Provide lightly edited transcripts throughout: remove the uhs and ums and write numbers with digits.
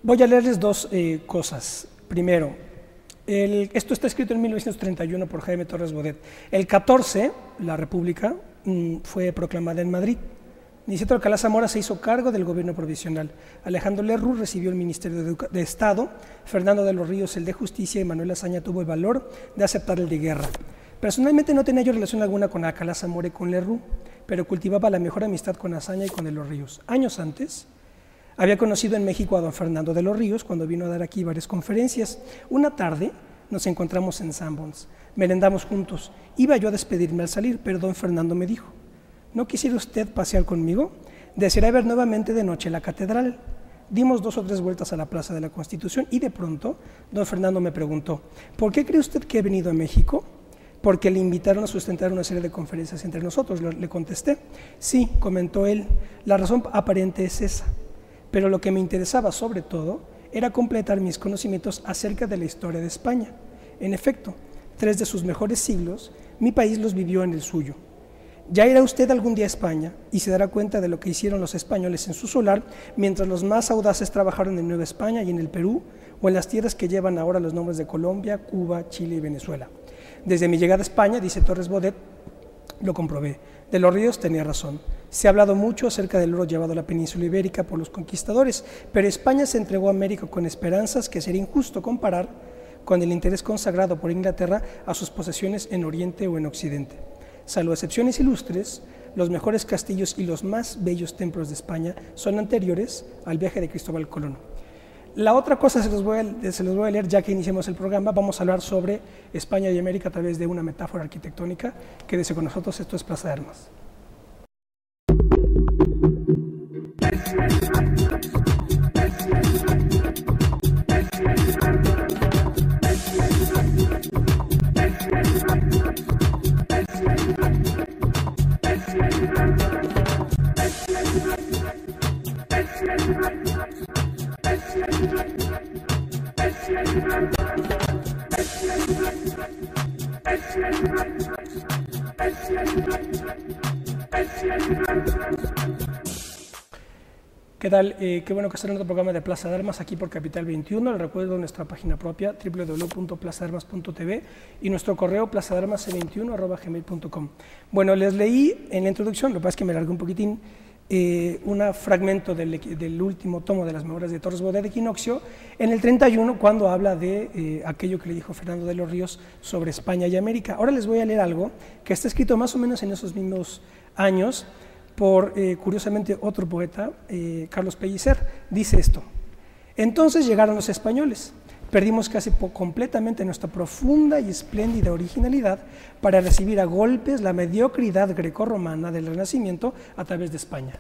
Voy a leerles dos cosas. Primero, esto está escrito en 1931 por Jaime Torres Bodet. El 14, la República fue proclamada en Madrid. Niceto Alcalá Zamora se hizo cargo del gobierno provisional. Alejandro Lerroux recibió el Ministerio de Estado, Fernando de los Ríos el de Justicia y Manuel Azaña tuvo el valor de aceptar el de Guerra. Personalmente no tenía yo relación alguna con Alcalá Zamora y con Lerroux, pero cultivaba la mejor amistad con Azaña y con de los Ríos. Años antes, había conocido en México a don Fernando de los Ríos cuando vino a dar aquí varias conferencias. Una tarde nos encontramos en Sanborns, merendamos juntos. Iba yo a despedirme al salir, pero don Fernando me dijo: ¿no quisiera usted pasear conmigo? Desearía ver nuevamente de noche la catedral. Dimos 2 o 3 vueltas a la Plaza de la Constitución y de pronto don Fernando me preguntó: ¿por qué cree usted que he venido a México? Porque le invitaron a sustentar una serie de conferencias entre nosotros. Le contesté: sí, comentó él, la razón aparente es esa, pero lo que me interesaba sobre todo era completar mis conocimientos acerca de la historia de España. En efecto, 3 de sus mejores siglos, mi país los vivió en el suyo. Ya irá usted algún día a España y se dará cuenta de lo que hicieron los españoles en su solar, mientras los más audaces trabajaron en Nueva España y en el Perú, o en las tierras que llevan ahora los nombres de Colombia, Cuba, Chile y Venezuela. Desde mi llegada a España, dice Torres Bodet, lo comprobé. De los Ríos tenía razón. Se ha hablado mucho acerca del oro llevado a la península ibérica por los conquistadores, pero España se entregó a América con esperanzas que sería injusto comparar con el interés consagrado por Inglaterra a sus posesiones en Oriente o en Occidente. Salvo excepciones ilustres, los mejores castillos y los más bellos templos de España son anteriores al viaje de Cristóbal Colón. La otra cosa se los voy a leer ya que iniciamos el programa. Vamos a hablar sobre España y América a través de una metáfora arquitectónica. Quédese con nosotros, esto es Plaza de Armas. ¿Qué tal? Qué bueno que estén en otro programa de Plaza de Armas aquí por Capital 21. Les recuerdo nuestra página propia www.plazadarmas.tv y nuestro correo plazadarmas21@gmail.com. Bueno, les leí en la introducción, lo que pasa es que me largué un poquitín, un fragmento del último tomo de las memorias de Torres Bodet de Equinoccio, en el 31, cuando habla de aquello que le dijo Fernando de los Ríos sobre España y América. Ahora les voy a leer algo que está escrito más o menos en esos mismos años, por, curiosamente, otro poeta, Carlos Pellicer. Dice esto: entonces llegaron los españoles, perdimos casi completamente nuestra profunda y espléndida originalidad para recibir a golpes la mediocridad grecorromana del Renacimiento a través de España.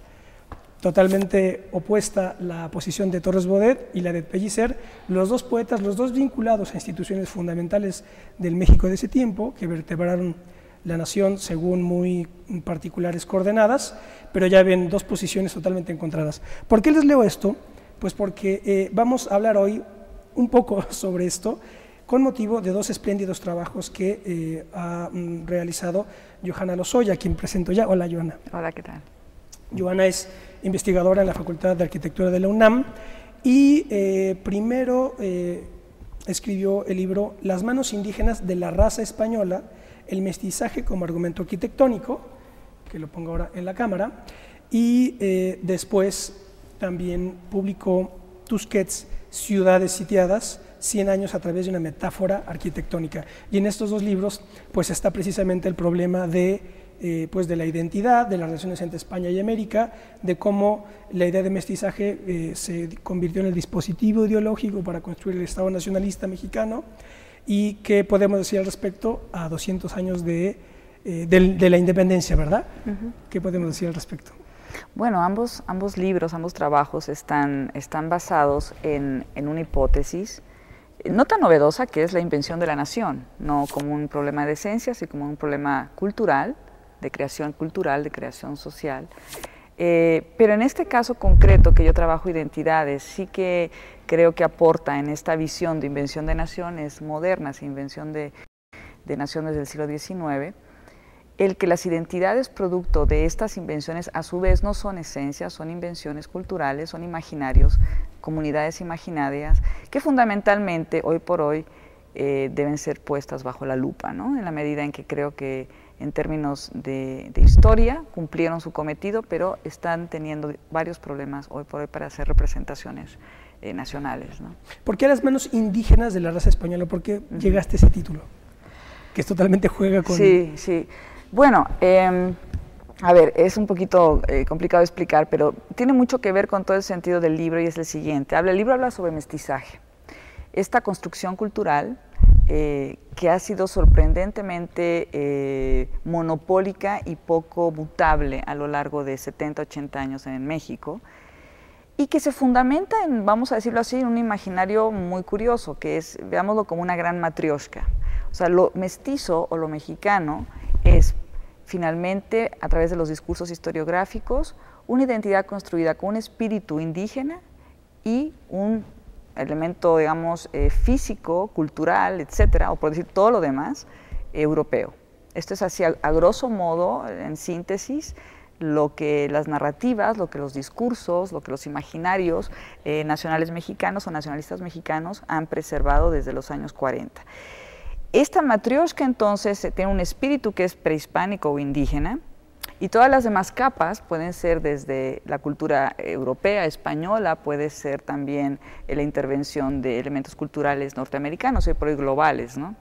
Totalmente opuesta la posición de Torres Bodet y la de Pellicer, los dos poetas, los dos vinculados a instituciones fundamentales del México de ese tiempo, que vertebraron la nación según muy particulares coordenadas, pero ya ven dos posiciones totalmente encontradas. ¿Por qué les leo esto? Pues porque vamos a hablar hoy un poco sobre esto con motivo de 2 espléndidos trabajos que ha realizado Johanna Lozoya, a quien presento ya. Hola, Johanna. Hola, ¿qué tal? Johanna es investigadora en la Facultad de Arquitectura de la UNAM y primero escribió el libro Las manos indígenas de la raza española, el mestizaje como argumento arquitectónico, que lo pongo ahora en la cámara, y después también publicó Tusquets, Ciudades sitiadas, 100 años a través de una metáfora arquitectónica. Y en estos 2 libros pues está precisamente el problema de la identidad, de las relaciones entre España y América, de cómo la idea de mestizaje se convirtió en el dispositivo ideológico para construir el Estado nacionalista mexicano, y qué podemos decir al respecto a 200 años de la independencia, ¿verdad? ¿Qué podemos decir al respecto? Bueno, ambos libros, ambos trabajos están basados en una hipótesis no tan novedosa, que es la invención de la nación, no como un problema de esencia, sino como un problema cultural, de creación cultural, de creación social. Pero en este caso concreto que yo trabajo identidades, sí que creo que aporta en esta visión de invención de naciones modernas, invención de naciones del siglo XIX, el que las identidades producto de estas invenciones a su vez no son esencias, son invenciones culturales, son imaginarios, comunidades imaginarias, que fundamentalmente hoy por hoy deben ser puestas bajo la lupa, ¿no? En la medida en que creo que en términos de historia cumplieron su cometido, pero están teniendo varios problemas hoy por hoy para hacer representaciones nacionales, ¿no? ¿Por qué las manos indígenas de la raza española? ¿Por qué llegaste a ese título? Que es totalmente juega con... Sí, sí. Bueno, a ver, es un poquito complicado de explicar, pero tiene mucho que ver con todo el sentido del libro y es el siguiente. El libro habla sobre mestizaje. Esta construcción cultural que ha sido sorprendentemente monopólica y poco mutable a lo largo de 70, 80 años en México, y que se fundamenta en, vamos a decirlo así, en un imaginario muy curioso, que es, veámoslo como una gran matrioshka. O sea, lo mestizo o lo mexicano es finalmente, a través de los discursos historiográficos, una identidad construida con un espíritu indígena y un elemento, digamos, físico, cultural, etcétera, o por decir todo lo demás, europeo. Esto es así, a grosso modo, en síntesis, lo que las narrativas, lo que los discursos, lo que los imaginarios nacionales mexicanos o nacionalistas mexicanos han preservado desde los años 40. Esta matrioshka entonces tiene un espíritu que es prehispánico o indígena, y todas las demás capas pueden ser desde la cultura europea, española, puede ser también la intervención de elementos culturales norteamericanos y por hoy globales, ¿no?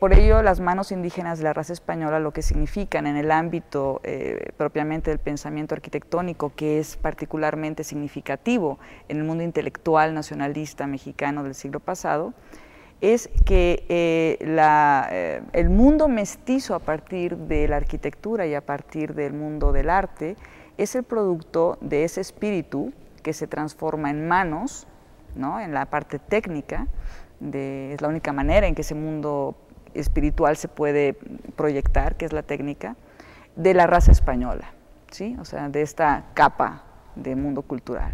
Por ello, las manos indígenas de la raza española lo que significan en el ámbito propiamente del pensamiento arquitectónico, que es particularmente significativo en el mundo intelectual nacionalista mexicano del siglo pasado, es que el mundo mestizo a partir de la arquitectura y a partir del mundo del arte es el producto de ese espíritu que se transforma en manos, ¿no? En la parte técnica, es la única manera en que ese mundo espiritual se puede proyectar, que es la técnica, de la raza española, ¿sí? O sea, de esta capa de mundo cultural.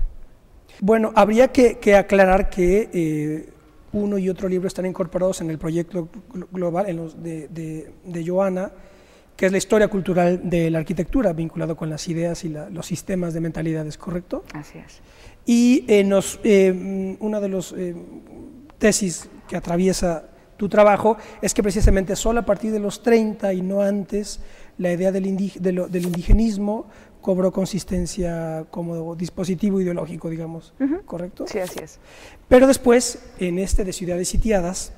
Bueno, habría que aclarar que uno y otro libro están incorporados en el proyecto global en los de Joana, que es la historia cultural de la arquitectura, vinculado con las ideas y los sistemas de mentalidades, ¿correcto? Así es. Y una de las tesis que atraviesa tu trabajo es que precisamente solo a partir de los 30 y no antes la idea del indigenismo cobró consistencia como dispositivo ideológico, digamos, ¿correcto? Sí, así es. Pero después, en de Ciudades Sitiadas,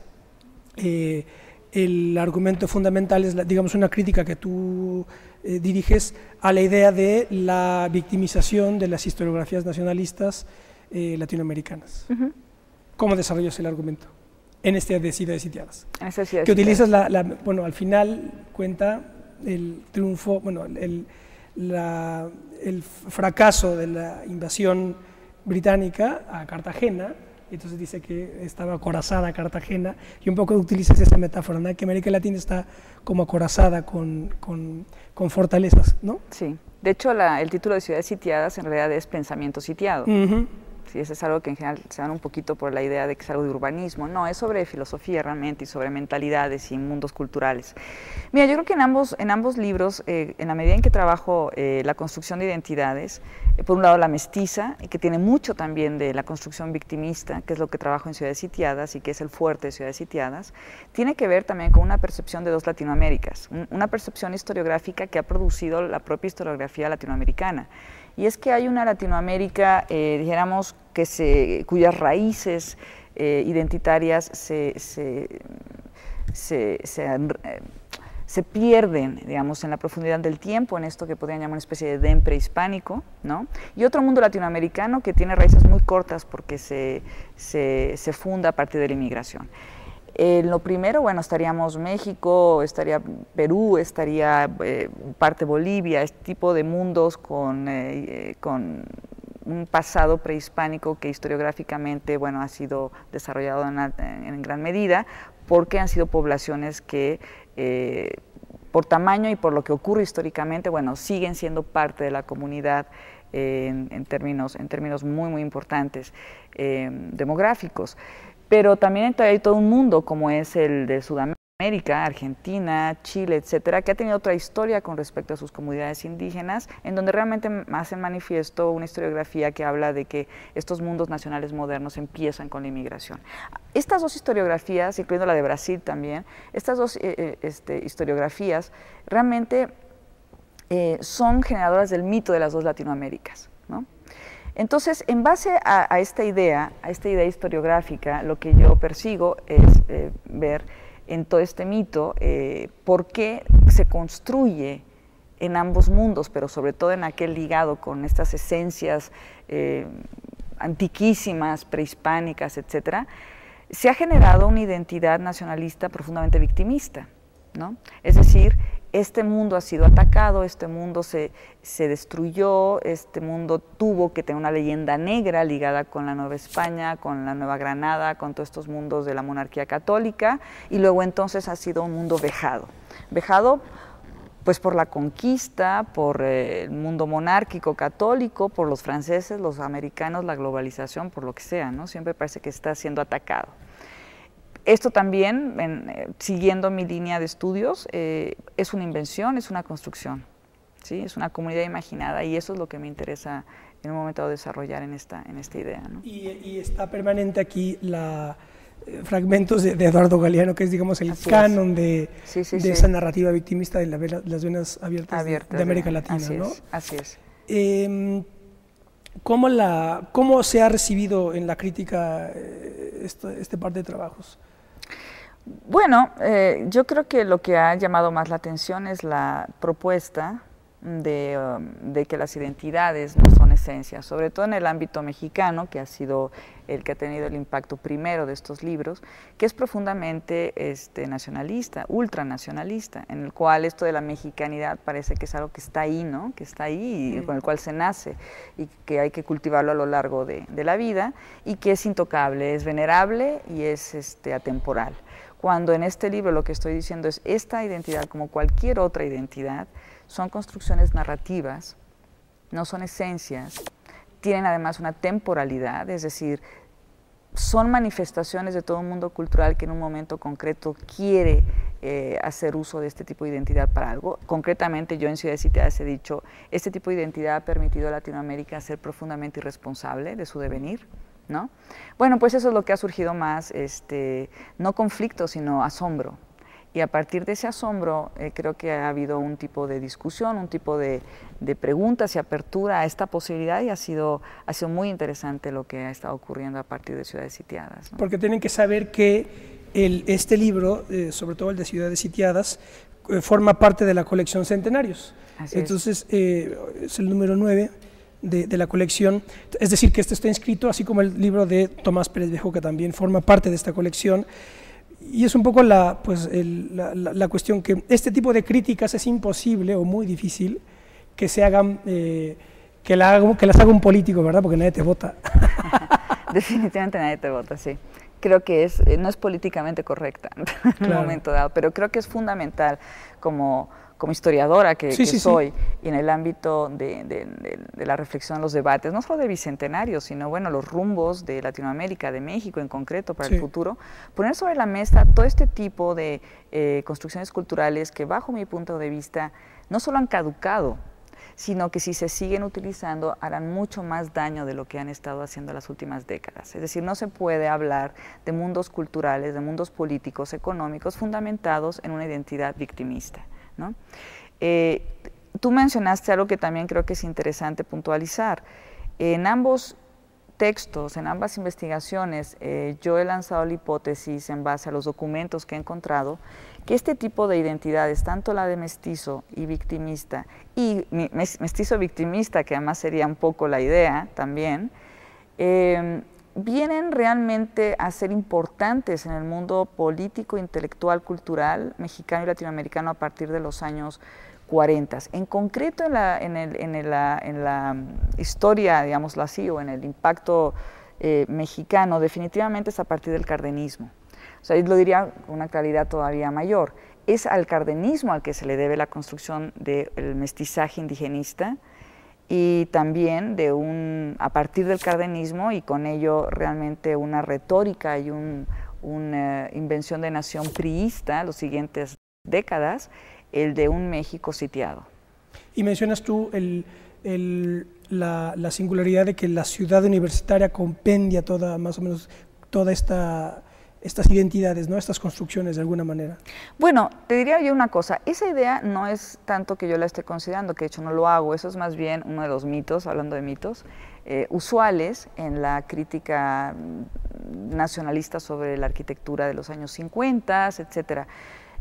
el argumento fundamental es, digamos, una crítica que tú diriges a la idea de la victimización de las historiografías nacionalistas latinoamericanas. ¿Cómo desarrollas el argumento en de Ciudades Sitiadas? Que utilizas bueno, al final cuenta el triunfo, bueno, el fracaso de la invasión británica a Cartagena, y entonces dice que estaba acorazada Cartagena, y un poco utilizas esa metáfora, ¿no? Que América Latina está como acorazada con fortalezas, ¿no? Sí, de hecho el título de Ciudades Sitiadas en realidad es Pensamiento Sitiado. Sí, eso es algo que en general se dan un poquito por la idea de que es algo de urbanismo. No, es sobre filosofía realmente y sobre mentalidades y mundos culturales. Mira, yo creo que en ambos libros, en la medida en que trabajo la construcción de identidades, por un lado la mestiza, que tiene mucho también de la construcción victimista, que es lo que trabajo en Ciudades Sitiadas y que es el fuerte de Ciudades Sitiadas, tiene que ver también con una percepción de dos Latinoaméricas, una percepción historiográfica que ha producido la propia historiografía latinoamericana. Y es que hay una Latinoamérica, dijéramos, cuyas raíces identitarias se pierden, digamos, en la profundidad del tiempo, en esto que podrían llamar una especie de Edén prehispánico, ¿no? Y otro mundo latinoamericano que tiene raíces muy cortas porque se funda a partir de la inmigración. En lo primero, bueno, estaríamos México, estaría Perú, estaría parte Bolivia, este tipo de mundos con un pasado prehispánico que historiográficamente, bueno, ha sido desarrollado en gran medida, porque han sido poblaciones que por tamaño y por lo que ocurre históricamente, bueno, siguen siendo parte de la comunidad en términos muy, muy importantes demográficos. Pero también hay todo un mundo como es el de Sudamérica. América, Argentina, Chile, etcétera, que ha tenido otra historia con respecto a sus comunidades indígenas, en donde realmente hacen manifiesto una historiografía que habla de que estos mundos nacionales modernos empiezan con la inmigración. Estas dos historiografías, incluyendo la de Brasil también, estas dos historiografías realmente son generadoras del mito de las dos Latinoaméricas, ¿no? Entonces, en base a esta idea historiográfica, lo que yo persigo es ver en todo este mito por qué se construye en ambos mundos, pero sobre todo en aquel ligado con estas esencias antiquísimas, prehispánicas, etcétera, se ha generado una identidad nacionalista profundamente victimista, ¿no? Es decir, este mundo ha sido atacado, este mundo se destruyó, este mundo tuvo que tener una leyenda negra ligada con la Nueva España, con la Nueva Granada, con todos estos mundos de la monarquía católica, y luego entonces ha sido un mundo vejado. Vejado pues por la conquista, por el mundo monárquico católico, por los franceses, los americanos, la globalización, por lo que sea, ¿no? Siempre parece que está siendo atacado. Esto también, siguiendo mi línea de estudios, es una invención, es una construcción, ¿sí? Es una comunidad imaginada, y eso es lo que me interesa en un momento dado desarrollar en esta idea, ¿no? Y está permanente aquí fragmentos de Eduardo Galeano, que es, digamos, el canon de esa narrativa victimista de las venas abiertas de América Latina, ¿no? Así es. ¿Cómo se ha recibido en la crítica este par de trabajos? Bueno, yo creo que lo que ha llamado más la atención es la propuesta de que las identidades no son esencias, sobre todo en el ámbito mexicano, que ha sido el que ha tenido el impacto primero de estos libros, que es profundamente nacionalista, ultranacionalista, en el cual esto de la mexicanidad parece que es algo que está ahí, ¿no? Que está ahí y con el cual se nace, y que hay que cultivarlo a lo largo de la vida, y que es intocable, es venerable y es atemporal. Cuando en este libro lo que estoy diciendo es esta identidad, como cualquier otra identidad, son construcciones narrativas, no son esencias, tienen además una temporalidad, es decir, son manifestaciones de todo un mundo cultural que en un momento concreto quiere hacer uso de este tipo de identidad para algo. Concretamente, yo en Ciudades Sitiadas he dicho, este tipo de identidad ha permitido a Latinoamérica ser profundamente irresponsable de su devenir, ¿no? Bueno, pues eso es lo que ha surgido más, no conflicto, sino asombro. Y a partir de ese asombro creo que ha habido un tipo de discusión, un tipo de preguntas y apertura a esta posibilidad, y ha sido muy interesante lo que ha estado ocurriendo a partir de Ciudades Sitiadas, ¿no? Porque tienen que saber que este libro, sobre todo el de Ciudades Sitiadas, forma parte de la colección Centenarios. Entonces es el número 9 de la colección, es decir, que este está inscrito, así como el libro de Tomás Pérez Viejo, que también forma parte de esta colección. Y es un poco la cuestión que este tipo de críticas es imposible o muy difícil que se hagan, que las haga un político, ¿verdad? Porque nadie te vota. Definitivamente nadie te vota, sí. Creo que no es políticamente correcta en un momento dado, pero creo que es fundamental como historiadora que soy, y en el ámbito de la reflexión, los debates, no solo de bicentenarios, sino bueno, los rumbos de Latinoamérica, de México en concreto para el futuro, poner sobre la mesa todo este tipo de construcciones culturales que bajo mi punto de vista no solo han caducado, sino que si se siguen utilizando harán mucho más daño de lo que han estado haciendo las últimas décadas. Es decir, no se puede hablar de mundos culturales, de mundos políticos, económicos, fundamentados en una identidad victimista, ¿no? Tú mencionaste algo que también creo que es interesante puntualizar. En ambos textos, en ambas investigaciones, yo he lanzado la hipótesis en base a los documentos que he encontrado, que este tipo de identidades, tanto la de mestizo y victimista, y mestizo victimista, que además sería un poco la idea también, vienen realmente a ser importantes en el mundo político, intelectual, cultural, mexicano y latinoamericano a partir de los años 40. En concreto en la historia, digámoslo así, o en el impacto mexicano, definitivamente es a partir del cardenismo. O sea, yo lo diría con una claridad todavía mayor. Es al cardenismo al que se le debe la construcción del mestizaje indigenista, y también a partir del cardenismo, y con ello realmente una retórica y un una invención de nación priista los siguientes décadas, el de un México sitiado. Y mencionas tú la singularidad de que la ciudad universitaria compendia más o menos todas estas identidades, ¿no? Estas construcciones de alguna manera. Bueno, te diría yo una cosa, esa idea no es tanto que yo la esté considerando, que de hecho no lo hago, eso es más bien uno de los mitos, hablando de mitos, usuales en la crítica nacionalista sobre la arquitectura de los años 50, etcétera.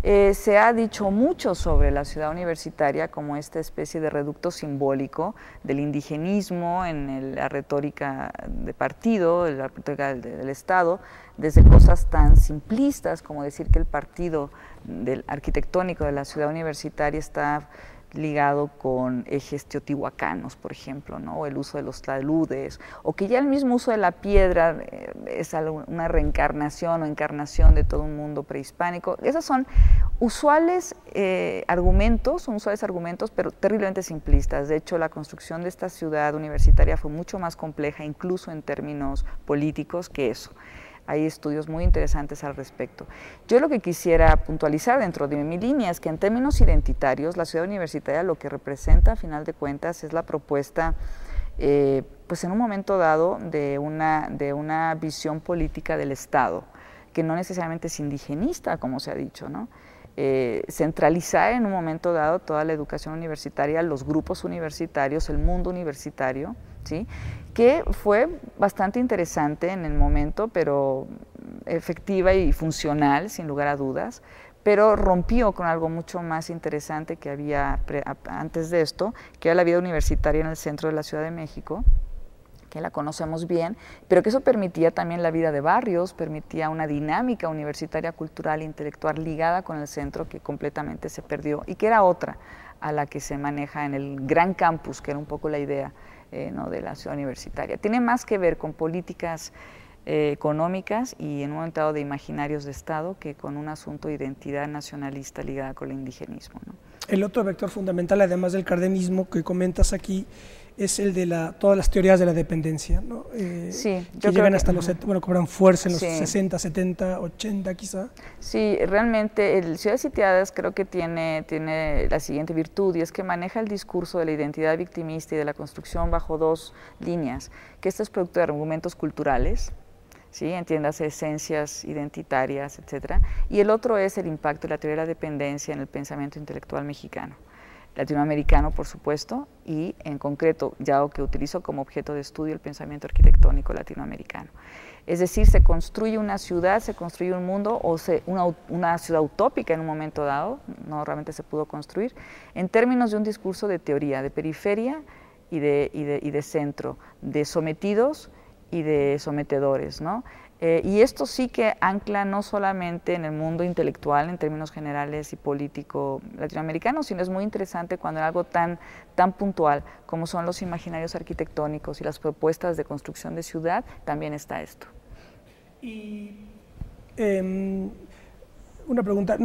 Se ha dicho mucho sobre la ciudad universitaria como esta especie de reducto simbólico del indigenismo en la retórica de partido, en la retórica del Estado, desde cosas tan simplistas como decir que el partido arquitectónico de la ciudad universitaria está ligado con ejes teotihuacanos, por ejemplo, ¿no? O el uso de los taludes, o que ya el mismo uso de la piedra es una reencarnación o encarnación de todo un mundo prehispánico. Esos son usuales argumentos, pero terriblemente simplistas. De hecho, la construcción de esta ciudad universitaria fue mucho más compleja, incluso en términos políticos, que eso. Hay estudios muy interesantes al respecto. Yo lo que quisiera puntualizar dentro de mi línea es que en términos identitarios, la ciudad universitaria lo que representa, a final de cuentas, es la propuesta, pues en un momento dado, de una visión política del Estado, que no necesariamente es indigenista, como se ha dicho, ¿no? Centralizar en un momento dado toda la educación universitaria, los grupos universitarios, el mundo universitario, ¿sí? Que fue bastante interesante en el momento, pero efectiva y funcional, sin lugar a dudas, pero rompió con algo mucho más interesante que había antes de esto, que era la vida universitaria en el centro de la Ciudad de México, que la conocemos bien, pero que eso permitía también la vida de barrios, permitía una dinámica universitaria, cultural, intelectual ligada con el centro que completamente se perdió y que era otra a la que se maneja en el gran campus, que era un poco la idea ¿no? de la ciudad universitaria. Tiene más que ver con políticas económicas y en un momento dado de imaginarios de Estado que con un asunto de identidad nacionalista ligada con el indigenismo, ¿no? El otro vector fundamental, además del cardenismo que comentas aquí, es el de todas las teorías de la dependencia, ¿no? Sí, que llegan hasta cobran fuerza en los sí. 60, 70, 80 quizá. Sí, realmente el Ciudades Sitiadas creo que tiene la siguiente virtud, y es que maneja el discurso de la identidad victimista y de la construcción bajo dos líneas, que esto es producto de argumentos culturales, ¿sí? Entiéndase, esencias identitarias, etcétera, y el otro es el impacto de la teoría de la dependencia en el pensamiento intelectual mexicano, latinoamericano, por supuesto, y en concreto, ya que utilizo como objeto de estudio el pensamiento arquitectónico latinoamericano. Es decir, se construye una ciudad, se construye un mundo, o una ciudad utópica en un momento dado, no realmente se pudo construir, en términos de un discurso de teoría, de periferia y de centro, de sometidos y de sometedores, ¿no? Y esto sí que ancla no solamente en el mundo intelectual en términos generales y político latinoamericano, sino es muy interesante cuando en algo tan puntual como son los imaginarios arquitectónicos y las propuestas de construcción de ciudad, también está esto. Y una pregunta,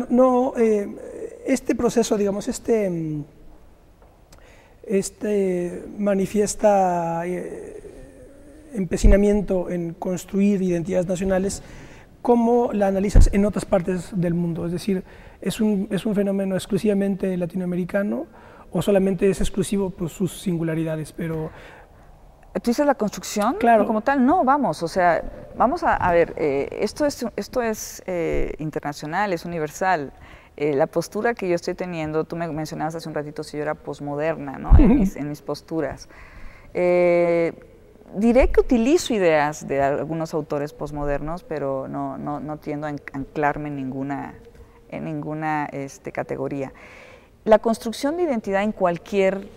este proceso, digamos, manifiesta empecinamiento en construir identidades nacionales, ¿cómo la analizas en otras partes del mundo? Es decir, ¿es un fenómeno exclusivamente latinoamericano o solamente es exclusivo por sus singularidades? Pero ¿tú dices la construcción? Claro. Como tal, no, vamos a ver, esto es internacional, es universal. La postura que yo estoy teniendo, tú me mencionabas hace un ratito si yo era posmoderna, ¿no? en mis posturas. Diré que utilizo ideas de algunos autores posmodernos, pero no tiendo a anclarme en ninguna categoría. La construcción de identidad en cualquier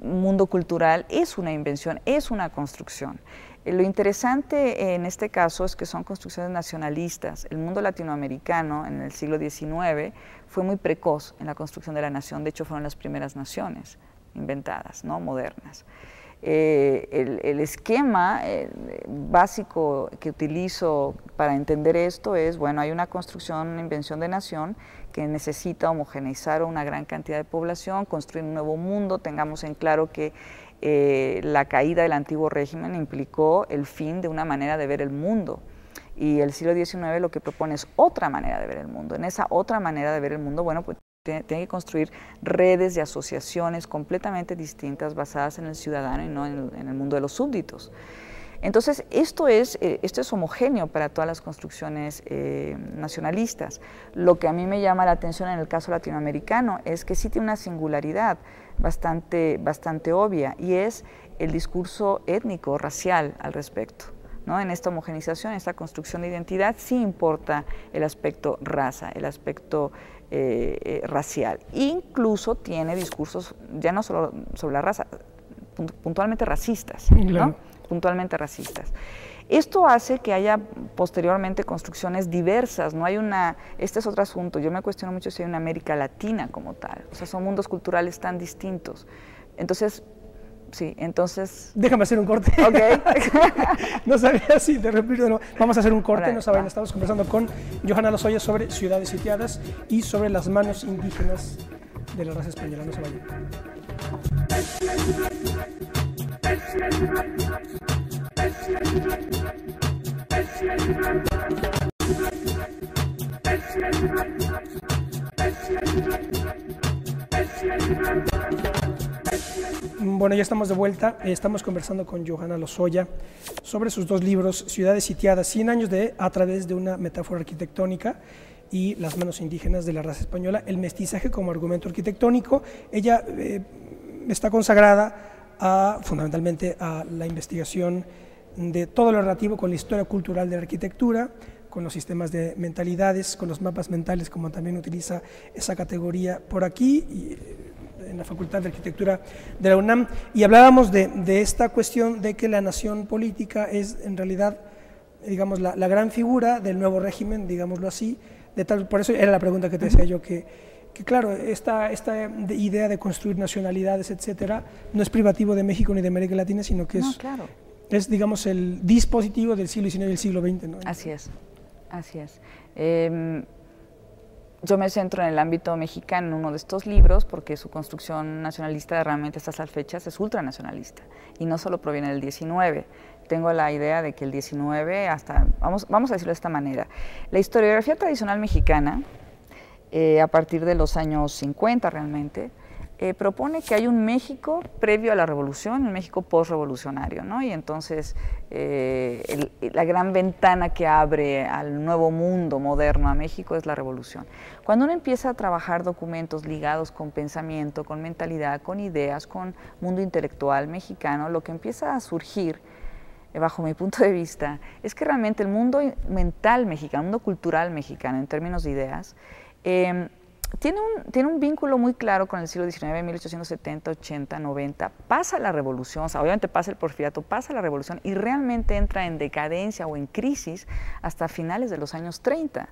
mundo cultural es una invención, es una construcción. Lo interesante en este caso es que son construcciones nacionalistas. El mundo latinoamericano en el siglo XIX fue muy precoz en la construcción de la nación, de hecho fueron las primeras naciones inventadas, ¿no? Modernas. El esquema básico que utilizo para entender esto es, bueno, hay una construcción, una invención de nación que necesita homogeneizar una gran cantidad de población, construir un nuevo mundo. Tengamos en claro que la caída del antiguo régimen implicó el fin de una manera de ver el mundo Y el siglo XIX lo que propone es otra manera de ver el mundo. En esa otra manera de ver el mundo, bueno, pues tiene que construir redes de asociaciones completamente distintas basadas en el ciudadano y no en el mundo de los súbditos. Entonces, esto es homogéneo para todas las construcciones nacionalistas. Lo que a mí me llama la atención en el caso latinoamericano es que sí tiene una singularidad bastante obvia, y es el discurso étnico, racial al respecto, ¿no? En esta homogenización, en esta construcción de identidad, sí importa el aspecto raza, el aspecto racial. Incluso tiene discursos ya no solo sobre la raza, puntualmente racistas, ¿no? Puntualmente racistas. Esto hace que haya posteriormente construcciones diversas, no hay una, este es otro asunto, yo me cuestiono mucho si hay una América Latina como tal, o sea, son mundos culturales tan distintos. Entonces, sí, entonces... Déjame hacer un corte. Ok. No sabía si de repente no. Vamos a hacer un corte, Ahora, no saben, estamos conversando con Johanna Lozoya sobre ciudades sitiadas y sobre las manos indígenas de la raza española, no se vayan. Bueno, ya estamos de vuelta, estamos conversando con Johanna Lozoya sobre sus dos libros, Ciudades sitiadas, 100 años a través de una metáfora arquitectónica, y Las manos indígenas de la raza española, el mestizaje como argumento arquitectónico. Ella está consagrada fundamentalmente a la investigación de todo lo relativo con la historia cultural de la arquitectura, con los sistemas de mentalidades, con los mapas mentales, como también utiliza esa categoría por aquí, y en la Facultad de Arquitectura de la UNAM. Y hablábamos de esta cuestión de que la nación política es en realidad, digamos, la gran figura del nuevo régimen, digámoslo así, por eso era la pregunta que te decía yo, que claro, esta idea de construir nacionalidades, etcétera, no es privativo de México ni de América Latina, sino que es, digamos, el dispositivo del siglo XIX y del siglo XX, ¿no? Así es, así es. Yo me centro en el ámbito mexicano en uno de estos libros porque su construcción nacionalista realmente a estas fechas es ultranacionalista, y no solo proviene del 19. Tengo la idea de que el 19 hasta, vamos a decirlo de esta manera, la historiografía tradicional mexicana, a partir de los años 50 realmente, propone que hay un México previo a la revolución, un México postrevolucionario, ¿no? Y entonces la gran ventana que abre al nuevo mundo moderno a México es la revolución. Cuando uno empieza a trabajar documentos ligados con pensamiento, con mentalidad, con ideas, con mundo intelectual mexicano, lo que empieza a surgir, bajo mi punto de vista, es que realmente el mundo mental mexicano, el mundo cultural mexicano en términos de ideas, tiene un vínculo muy claro con el siglo XIX, 1870, 80, 90, pasa la revolución, o sea, obviamente pasa el porfiriato, pasa la revolución y realmente entra en decadencia o en crisis hasta finales de los años 30.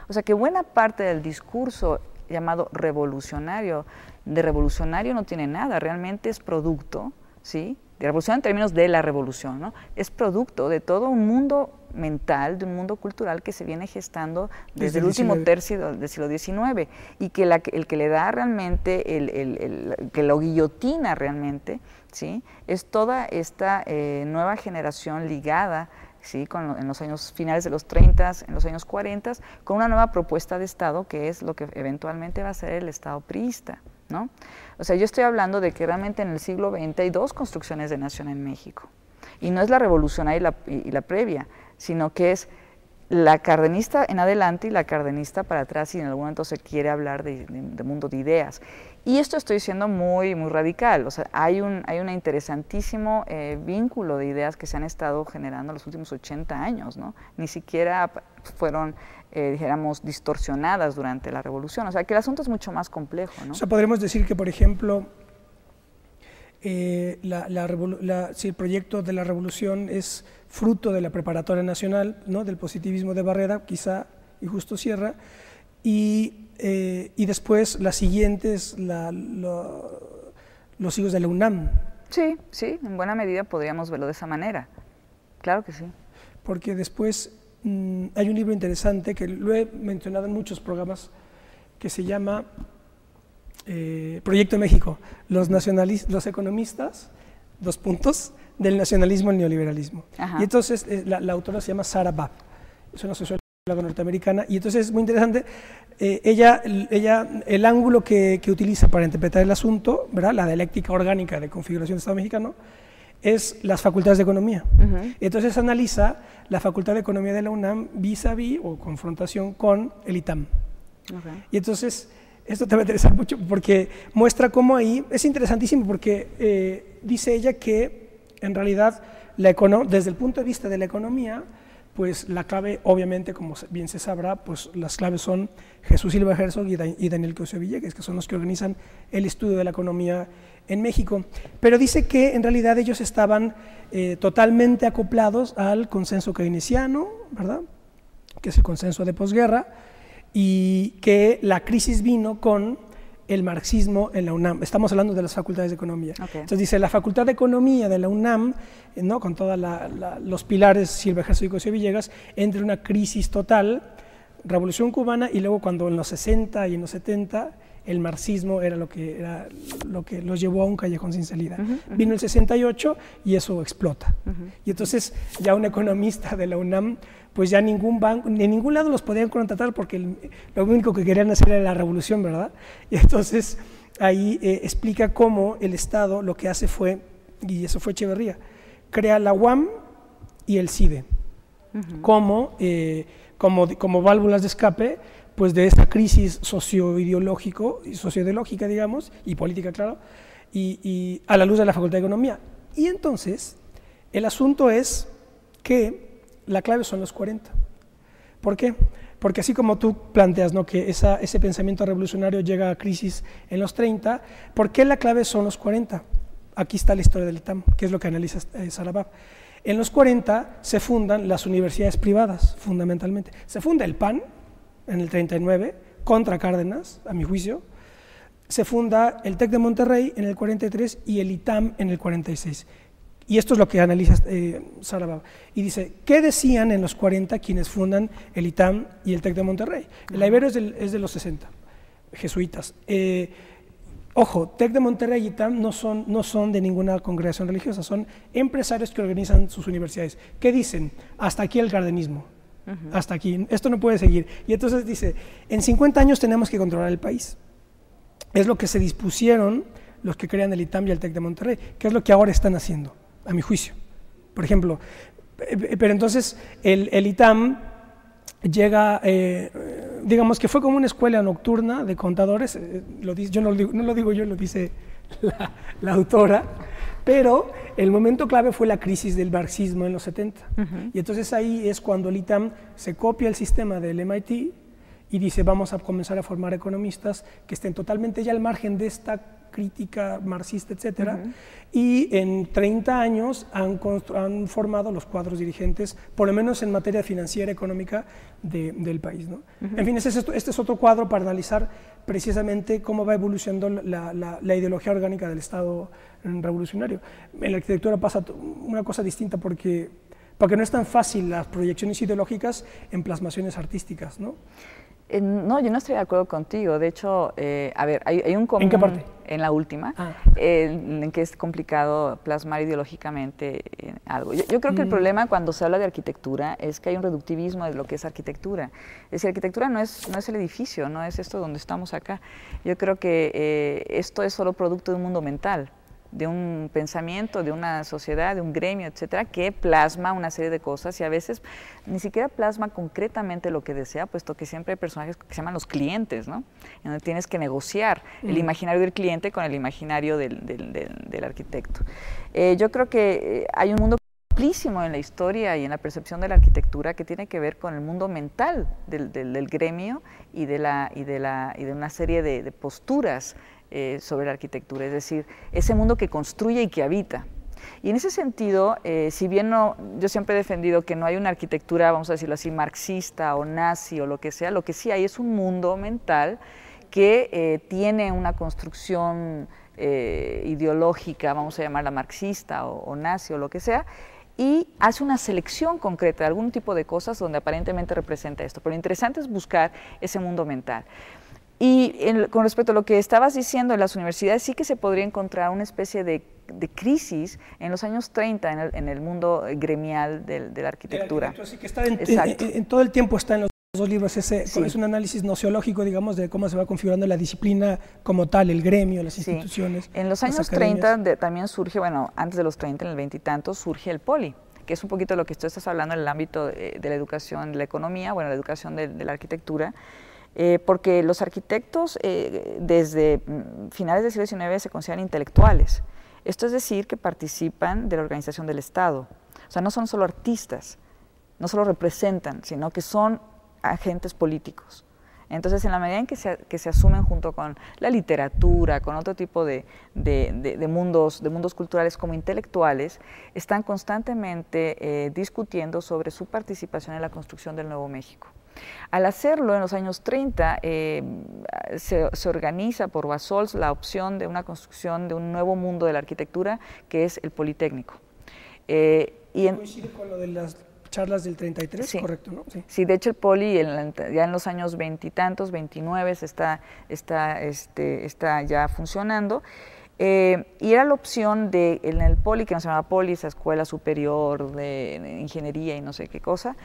O sea que buena parte del discurso llamado revolucionario, de revolucionario no tiene nada, realmente es producto, ¿sí?, de revolución en términos de la revolución, ¿no? Es producto de todo un mundo mental, de un mundo cultural que se viene gestando desde el último tercio del siglo XIX, y que el que le da realmente, que lo guillotina realmente, ¿sí?, es toda esta nueva generación ligada, ¿sí?, en los años finales de los 30, en los años 40, con una nueva propuesta de Estado que es lo que eventualmente va a ser el Estado priista, ¿no? O sea, yo estoy hablando de que realmente en el siglo XX hay dos construcciones de nación en México, y no es la revolucionaria y la previa, sino que es la cardenista en adelante y la cardenista para atrás, y en algún momento se quiere hablar de mundo de ideas. Y esto estoy diciendo muy radical, o sea, hay un interesantísimo vínculo de ideas que se han estado generando en los últimos 80 años, ¿no? Ni siquiera fueron, dijéramos, distorsionadas durante la revolución, o sea, que el asunto es mucho más complejo, ¿no? O sea, podremos decir que, por ejemplo, si el proyecto de la revolución es fruto de la preparatoria nacional, ¿no?, del positivismo de Barrera, quizá, y Justo Sierra, y después las siguientes, los hijos de la UNAM. Sí, en buena medida podríamos verlo de esa manera, claro que sí. Porque después hay un libro interesante que lo he mencionado en muchos programas, que se llama Proyecto México, los economistas, del nacionalismo al neoliberalismo. Ajá. Y entonces la autora se llama Sarah Bab, es una socióloga norteamericana, y entonces es muy interesante, el ángulo que utiliza para interpretar el asunto, ¿verdad?, la dialéctica orgánica de configuración del Estado mexicano, es las facultades de economía. Entonces analiza la facultad de economía de la UNAM vis-a-vis o confrontación con el ITAM. Y entonces esto te va a interesar mucho porque muestra cómo ahí, es interesantísimo porque dice ella que en realidad desde el punto de vista de la economía, pues la clave, obviamente, como bien se sabrá, pues las claves son Jesús Silva Herzog y Daniel Cosío Villegas, que son los que organizan el estudio de la economía en México. Pero dice que en realidad ellos estaban totalmente acoplados al consenso keynesiano, ¿verdad?, que es el consenso de posguerra, y que la crisis vino con el marxismo en la UNAM. Estamos hablando de las facultades de economía. Entonces dice, la facultad de economía de la UNAM, ¿no?, con todos los pilares Silva Herzog y Cosío Villegas, entra en una crisis total, Revolución Cubana, y luego cuando en los 60 y en los 70 el marxismo era lo que los llevó a un callejón sin salida. Vino el 68 y eso explota. Y entonces ya un economista de la UNAM, pues ya ningún banco, ni en ningún lado los podían contratar porque lo único que querían hacer era la revolución, ¿verdad? Y entonces ahí explica cómo el Estado lo que hace fue, y eso fue Echeverría, crea la UAM y el CIDE como válvulas de escape, pues de esta crisis socioideológica, digamos, y política, claro, y a la luz de la Facultad de Economía. Y entonces el asunto es que la clave son los 40. ¿Por qué? Porque así como tú planteas, ¿no?, que ese pensamiento revolucionario llega a crisis en los 30, ¿por qué la clave son los 40? Aquí está la historia del ITAM, que es lo que analiza Sarabab. En los 40 se fundan las universidades privadas, fundamentalmente. Se funda el PAN en el 39, contra Cárdenas, a mi juicio. Se funda el TEC de Monterrey en el 43 y el ITAM en el 46. Y esto es lo que analiza Sarabab. Y dice, ¿qué decían en los 40 quienes fundan el ITAM y el TEC de Monterrey? La Ibero es de los 60, jesuitas. Ojo, TEC de Monterrey y ITAM no son de ninguna congregación religiosa, son empresarios que organizan sus universidades. ¿Qué dicen? Hasta aquí el cardenismo, hasta aquí, esto no puede seguir. Y entonces dice, en 50 años tenemos que controlar el país. Es lo que se dispusieron los que crean el ITAM y el TEC de Monterrey, que es lo que ahora están haciendo, a mi juicio. Por ejemplo, pero entonces el ITAM llega, digamos que fue como una escuela nocturna de contadores, yo no lo digo yo, lo dice la autora, pero el momento clave fue la crisis del marxismo en los 70. Y entonces ahí es cuando el ITAM se copia el sistema del MIT y dice, vamos a comenzar a formar economistas que estén totalmente ya al margen de esta crítica marxista, etcétera, y en 30 años han formado los cuadros dirigentes, por lo menos en materia financiera, económica, del país, ¿no? En fin, este es otro cuadro para analizar precisamente cómo va evolucionando la ideología orgánica del Estado revolucionario. En la arquitectura pasa una cosa distinta porque no es tan fácil las proyecciones ideológicas en plasmaciones artísticas, ¿no? No, yo no estoy de acuerdo contigo. De hecho, a ver, hay un común... ¿En qué parte? En la última, en que es complicado plasmar ideológicamente algo. Yo creo que el problema cuando se habla de arquitectura es que hay un reductivismo de lo que es arquitectura. Es decir, arquitectura no es el edificio, no es esto donde estamos acá. Yo creo que esto es solo producto de un mundo mental, de un pensamiento, de una sociedad, de un gremio, etcétera, que plasma una serie de cosas y a veces ni siquiera plasma concretamente lo que desea, puesto que siempre hay personajes que se llaman los clientes, ¿no? En donde tienes que negociar el imaginario del cliente con el imaginario del arquitecto. Yo creo que hay un mundo amplísimo en la historia y en la percepción de la arquitectura que tiene que ver con el mundo mental del gremio y de una serie de posturas sobre la arquitectura, es decir, ese mundo que construye y que habita. Y en ese sentido, si bien yo siempre he defendido que no hay una arquitectura, vamos a decirlo así, marxista o nazi o lo que sea, lo que sí hay es un mundo mental que tiene una construcción ideológica, vamos a llamarla marxista o nazi o lo que sea, y hace una selección concreta de algún tipo de cosas donde aparentemente representa esto. Pero lo interesante es buscar ese mundo mental. Y con respecto a lo que estabas diciendo, en las universidades sí que se podría encontrar una especie de crisis en los años 30 en el mundo gremial de la arquitectura. Así que está en todo el tiempo está en los dos libros, es un análisis nociológico, digamos, de cómo se va configurando la disciplina como tal, el gremio, las instituciones. En los años 30 también surge, bueno, antes de los 30, en el 20 y tantos, surge el poli, que es un poquito lo que tú estás hablando en el ámbito de la educación, de la economía, bueno, la educación de la arquitectura, porque los arquitectos desde finales del siglo XIX se consideran intelectuales. Esto es decir, que participan de la organización del Estado. O sea, no son solo artistas, no solo representan, sino que son agentes políticos. Entonces, en la medida en que se asumen junto con la literatura, con otro tipo de mundos culturales como intelectuales, están constantemente discutiendo sobre su participación en la construcción del Nuevo México. Al hacerlo, en los años 30, se organiza por Bassols la opción de una construcción de un nuevo mundo de la arquitectura, que es el Politécnico. ¿Coincide con lo de las charlas del 33? Sí. Correcto, ¿no? Sí. Sí, de hecho el Poli ya en los años 20 y tantos, 29, está ya funcionando. Y era la opción en el Poli, que no se llamaba Poli, esa escuela superior de ingeniería y no sé qué cosa,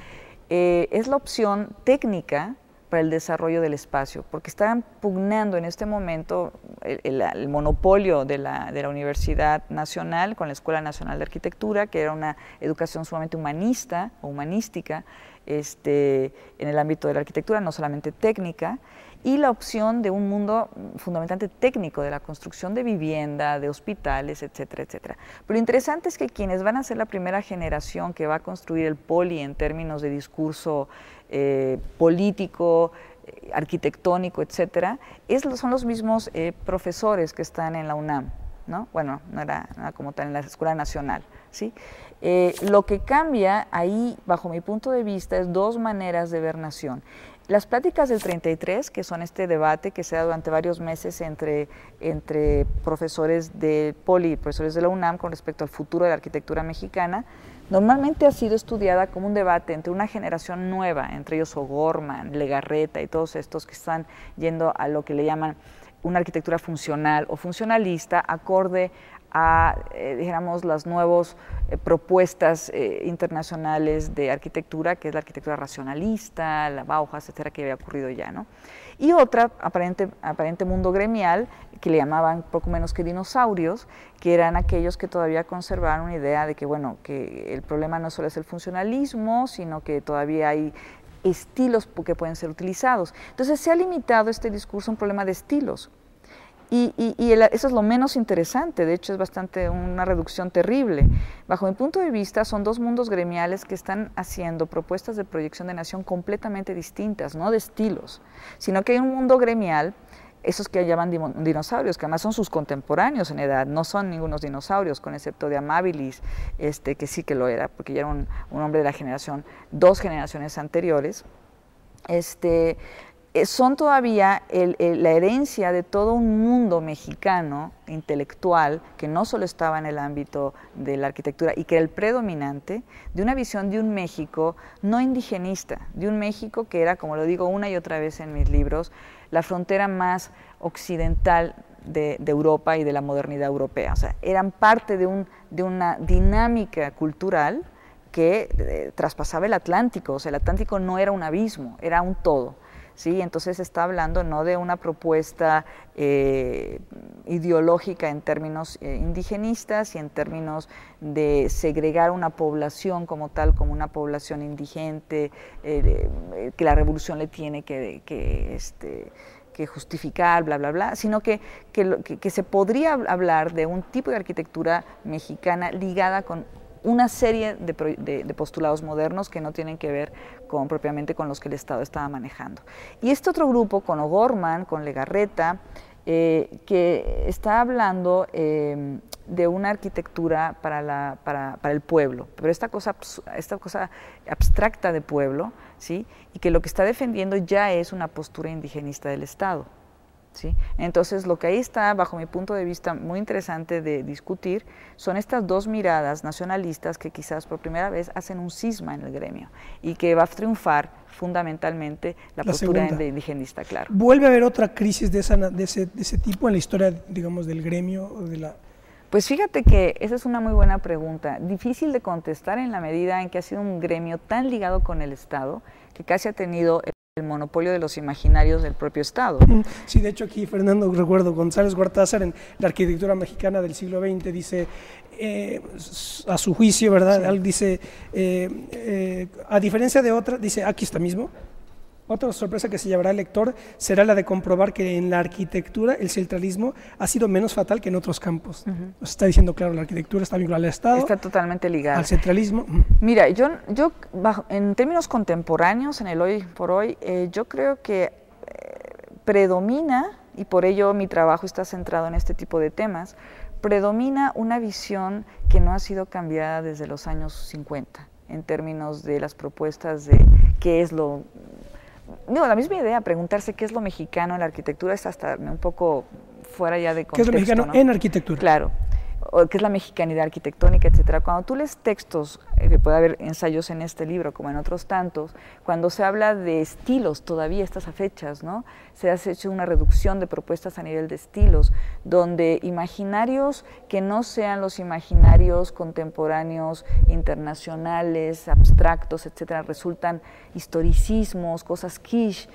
es la opción técnica para el desarrollo del espacio, porque estaban pugnando en este momento el monopolio de la Universidad Nacional con la Escuela Nacional de Arquitectura, que era una educación sumamente humanista o humanística en el ámbito de la arquitectura, no solamente técnica, y la opción de un mundo fundamentalmente técnico, de la construcción de vivienda, de hospitales, etcétera, etcétera. Pero lo interesante es que quienes van a ser la primera generación que va a construir el Poli en términos de discurso político, arquitectónico, etcétera, son los mismos profesores que están en la UNAM, ¿no? Bueno, no era como tal en la Escuela Nacional, ¿sí? Lo que cambia ahí, bajo mi punto de vista, es dos maneras de ver nación. Las pláticas del 33, que son este debate que se da durante varios meses entre profesores del Poli y profesores de la UNAM con respecto al futuro de la arquitectura mexicana, normalmente ha sido estudiada como un debate entre una generación nueva, entre ellos O'Gorman, Legarreta y todos estos que están yendo a lo que le llaman una arquitectura funcional o funcionalista, acorde a, dijéramos, las nuevas propuestas internacionales de arquitectura, que es la arquitectura racionalista, la Bauhaus, etcétera, que había ocurrido ya, ¿no? Y otra, aparente mundo gremial, que le llamaban poco menos que dinosaurios, que eran aquellos que todavía conservaban una idea de que, bueno, que el problema no solo es el funcionalismo, sino que todavía hay estilos que pueden ser utilizados. Entonces se ha limitado este discurso a un problema de estilos. Eso es lo menos interesante, de hecho es una reducción terrible. Bajo mi punto de vista son dos mundos gremiales que están haciendo propuestas de proyección de nación completamente distintas, no de estilos, sino que hay un mundo gremial, esos que llaman dinosaurios, que además son sus contemporáneos en edad, no son ningunos dinosaurios, con excepto de Amabilis, que sí que lo era, porque ya era un hombre de la generación, 2 generaciones anteriores, son todavía la herencia de todo un mundo mexicano intelectual que no solo estaba en el ámbito de la arquitectura y que era el predominante, de una visión de un México no indigenista, de un México que era, como lo digo una y otra vez en mis libros, la frontera más occidental de Europa y de la modernidad europea. O sea, eran parte de una dinámica cultural que traspasaba el Atlántico. O sea, el Atlántico no era un abismo, era un todo. ¿Sí? Entonces se está hablando no de una propuesta ideológica en términos indigenistas y en términos de segregar una población como tal, como una población indigente, que la revolución le tiene que justificar, bla, bla, bla, sino que se podría hablar de un tipo de arquitectura mexicana ligada con una serie de postulados modernos que no tienen que ver propiamente con los que el Estado estaba manejando. Y este otro grupo, con O'Gorman, con Legarreta, que está hablando de una arquitectura para el pueblo, pero esta cosa abstracta de pueblo, ¿sí? Y que lo que está defendiendo ya es una postura indigenista del Estado. ¿sí? Entonces, lo que ahí está, bajo mi punto de vista, muy interesante de discutir, son estas dos miradas nacionalistas que quizás por primera vez hacen un cisma en el gremio y que va a triunfar fundamentalmente la postura indigenista, claro. ¿Vuelve a haber otra crisis de ese tipo en la historia, digamos, del gremio o de la...? Pues fíjate que esa es una muy buena pregunta, difícil de contestar en la medida en que ha sido un gremio tan ligado con el Estado que casi ha tenido el monopolio de los imaginarios del propio Estado. Sí, de hecho aquí Fernando, recuerdo, González Gortázar en la arquitectura mexicana del siglo XX dice, a su juicio, ¿verdad? Sí. Dice, a diferencia de otra, dice, aquí está mismo, otra sorpresa que se llevará el lector será la de comprobar que en la arquitectura el centralismo ha sido menos fatal que en otros campos. Nos está diciendo, claro, la arquitectura está vinculada al Estado. Está totalmente ligada. Al centralismo. Mira, yo en términos contemporáneos, en el hoy por hoy, yo creo que predomina, y por ello mi trabajo está centrado en este tipo de temas, predomina una visión que no ha sido cambiada desde los años 50, en términos de las propuestas de qué es lo... Digo, la misma idea, preguntarse qué es lo mexicano en la arquitectura es hasta un poco fuera ya de contexto. ¿Qué es lo mexicano, ¿no?, en arquitectura? Claro, o qué es la mexicanidad arquitectónica, etcétera. Cuando tú lees textos, que puede haber ensayos en este libro como en otros tantos, cuando se habla de estilos todavía estas fechas, ¿no? Se ha hecho una reducción de propuestas a nivel de estilos, donde imaginarios que no sean los imaginarios contemporáneos, internacionales, abstractos, etcétera, resultan historicismos, cosas quiche,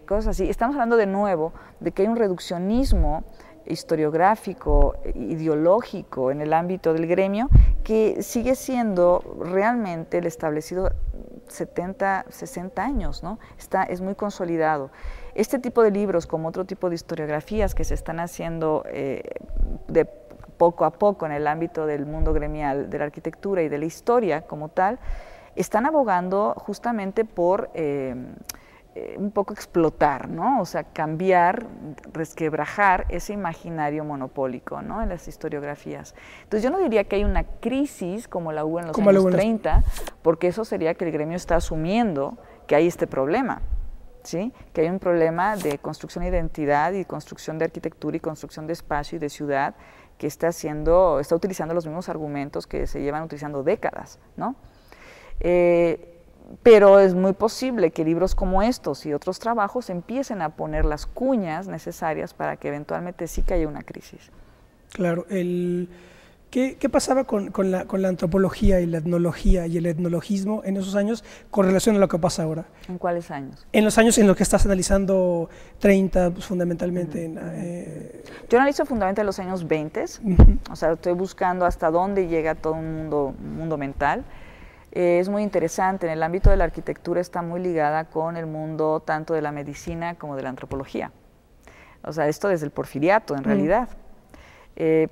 cosas así. Estamos hablando de nuevo de que hay un reduccionismo historiográfico, ideológico en el ámbito del gremio, que sigue siendo realmente el establecido 70, 60 años, ¿no? Es muy consolidado. Este tipo de libros, como otro tipo de historiografías que se están haciendo de poco a poco en el ámbito del mundo gremial, de la arquitectura y de la historia como tal, están abogando justamente por... un poco explotar, ¿no? O sea, cambiar, resquebrajar ese imaginario monopólico, ¿no?, en las historiografías. Entonces yo no diría que hay una crisis como la hubo en los años 30, porque eso sería que el gremio está asumiendo que hay este problema, ¿sí? Que hay un problema de construcción de identidad y construcción de arquitectura y construcción de espacio y de ciudad que está utilizando los mismos argumentos que se llevan utilizando décadas, ¿no? Pero es muy posible que libros como estos y otros trabajos empiecen a poner las cuñas necesarias para que eventualmente sí que haya una crisis. Claro, ¿qué pasaba con la antropología y la etnología y el etnologismo en esos años con relación a lo que pasa ahora? ¿En cuáles años? En los años en los que estás analizando 30, pues, fundamentalmente. Yo analizo fundamentalmente los años 20, o sea, estoy buscando hasta dónde llega todo un mundo mental. Es muy interesante, en el ámbito de la arquitectura está muy ligada con el mundo tanto de la medicina como de la antropología. O sea, esto desde el porfiriato en realidad,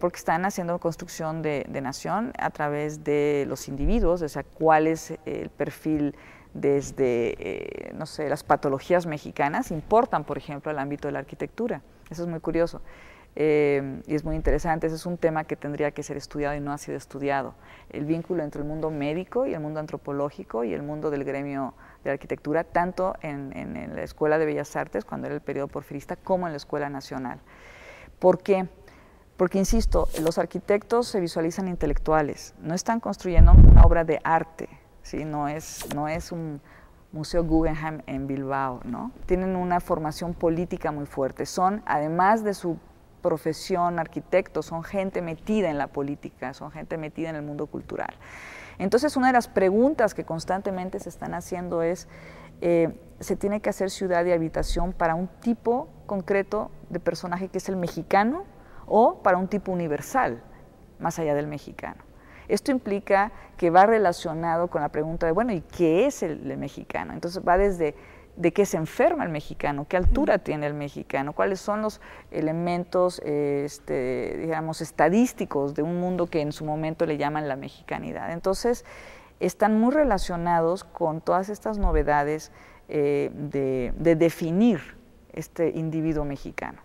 porque están haciendo construcción de nación a través de los individuos, o sea, cuál es el perfil desde, no sé, las patologías mexicanas importan, por ejemplo, al ámbito de la arquitectura. Eso es muy curioso. Y es muy interesante, ese es un tema que tendría que ser estudiado y no ha sido estudiado. El vínculo entre el mundo médico y el mundo antropológico y el mundo del gremio de arquitectura, tanto en la Escuela de Bellas Artes, cuando era el periodo porfirista, como en la Escuela Nacional. ¿Por qué? Porque, insisto, los arquitectos se visualizan intelectuales, no están construyendo una obra de arte, ¿sí? No es un Museo Guggenheim en Bilbao, ¿no? Tienen una formación política muy fuerte, son, además de su profesión arquitectos, son gente metida en la política, son gente metida en el mundo cultural. Entonces, una de las preguntas que constantemente se están haciendo es, ¿se tiene que hacer ciudad y habitación para un tipo concreto de personaje que es el mexicano o para un tipo universal, más allá del mexicano? Esto implica que va relacionado con la pregunta de, bueno, ¿y qué es el mexicano? Entonces va desde de qué se enferma el mexicano, qué altura tiene el mexicano, cuáles son los elementos, digamos, estadísticos de un mundo que en su momento le llaman la mexicanidad. Entonces, están muy relacionados con todas estas novedades de definir este individuo mexicano.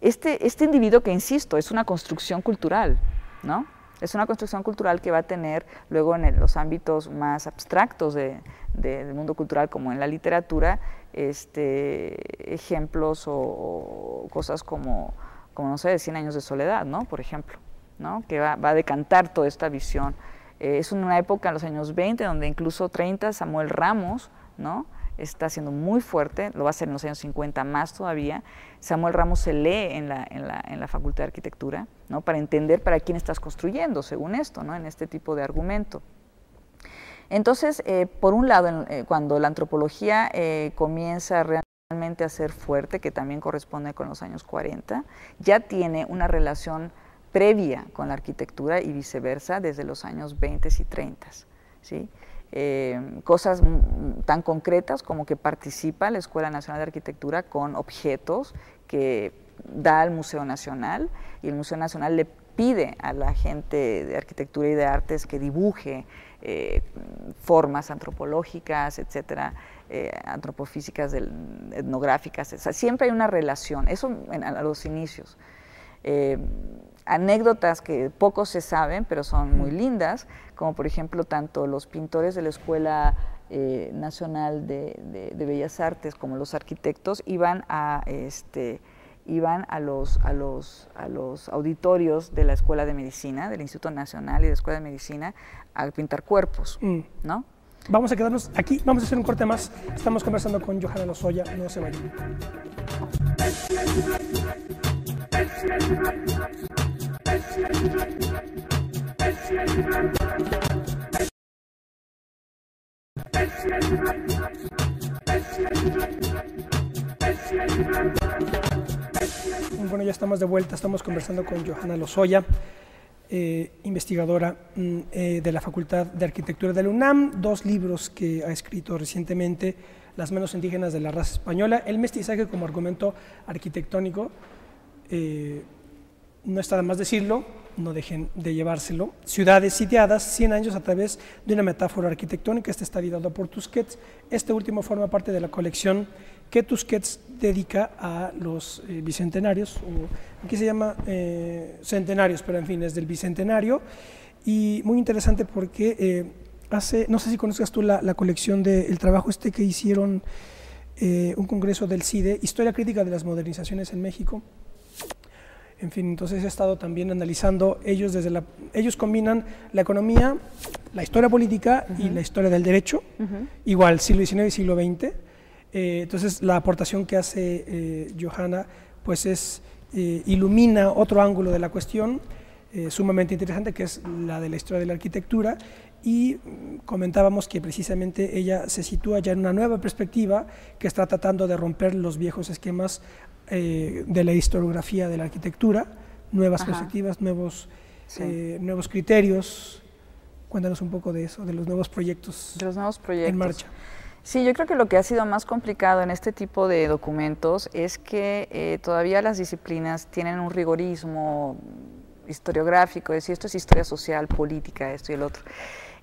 Este individuo que, insisto, es una construcción cultural, ¿no? Es una construcción cultural que va a tener luego en los ámbitos más abstractos de del mundo cultural como en la literatura, ejemplos o cosas como, no sé, 100 años de soledad, ¿no? Por ejemplo, ¿no? Que va a decantar toda esta visión. Es una época en los años 20, donde incluso 30, Samuel Ramos, ¿no? Está siendo muy fuerte, lo va a hacer en los años 50 más todavía. Samuel Ramos se lee en la Facultad de Arquitectura, ¿no? Para entender para quién estás construyendo, según esto, ¿no? En este tipo de argumento. Entonces, por un lado, cuando la antropología comienza realmente a ser fuerte, que también corresponde con los años 40, ya tiene una relación previa con la arquitectura y viceversa desde los años 20 y 30, ¿sí? Cosas tan concretas como que participa la Escuela Nacional de Arquitectura con objetos que da al Museo Nacional, y el Museo Nacional le pide a la gente de arquitectura y de artes que dibuje formas antropológicas, etcétera, antropofísicas, etnográficas, o sea, siempre hay una relación, eso a los inicios. Anécdotas que poco se saben, pero son muy lindas, como por ejemplo tanto los pintores de la Escuela Nacional de Bellas Artes como los arquitectos iban a los auditorios de la Escuela de Medicina, del Instituto Nacional y de la Escuela de Medicina, a pintar cuerpos, ¿no? Vamos a quedarnos aquí, vamos a hacer un corte más. Estamos conversando con Johanna Lozoya, no se vayan. Bueno, ya estamos de vuelta, estamos conversando con Johanna Lozoya, investigadora de la Facultad de Arquitectura de la UNAM, 2 libros que ha escrito recientemente: Las manos indígenas de la raza española, El mestizaje como argumento arquitectónico, no está de más decirlo, no dejen de llevárselo, Ciudades sitiadas, 100 años a través de una metáfora arquitectónica. Este está editado por Tusquets. Este último forma parte de la colección que Tusquets dedica a los bicentenarios, o aquí se llama centenarios, pero en fin, es del bicentenario, y muy interesante porque no sé si conozcas tú la colección del trabajo que hicieron, un congreso del CIDE, Historia Crítica de las Modernizaciones en México. En fin, entonces he estado también analizando, ellos combinan la economía, la historia política y la historia del derecho, igual siglo XIX y siglo XX. Entonces la aportación que hace Johanna pues ilumina otro ángulo de la cuestión sumamente interesante, que es la de la historia de la arquitectura, y comentábamos que precisamente ella se sitúa ya en una nueva perspectiva que está tratando de romper los viejos esquemas de la historiografía de la arquitectura, nuevas perspectivas, nuevos criterios. Cuéntanos un poco de eso, de los nuevos proyectos, en marcha. Sí, yo creo que lo que ha sido más complicado en este tipo de documentos es que todavía las disciplinas tienen un rigorismo historiográfico, es decir, esto es historia social, política, esto y el otro.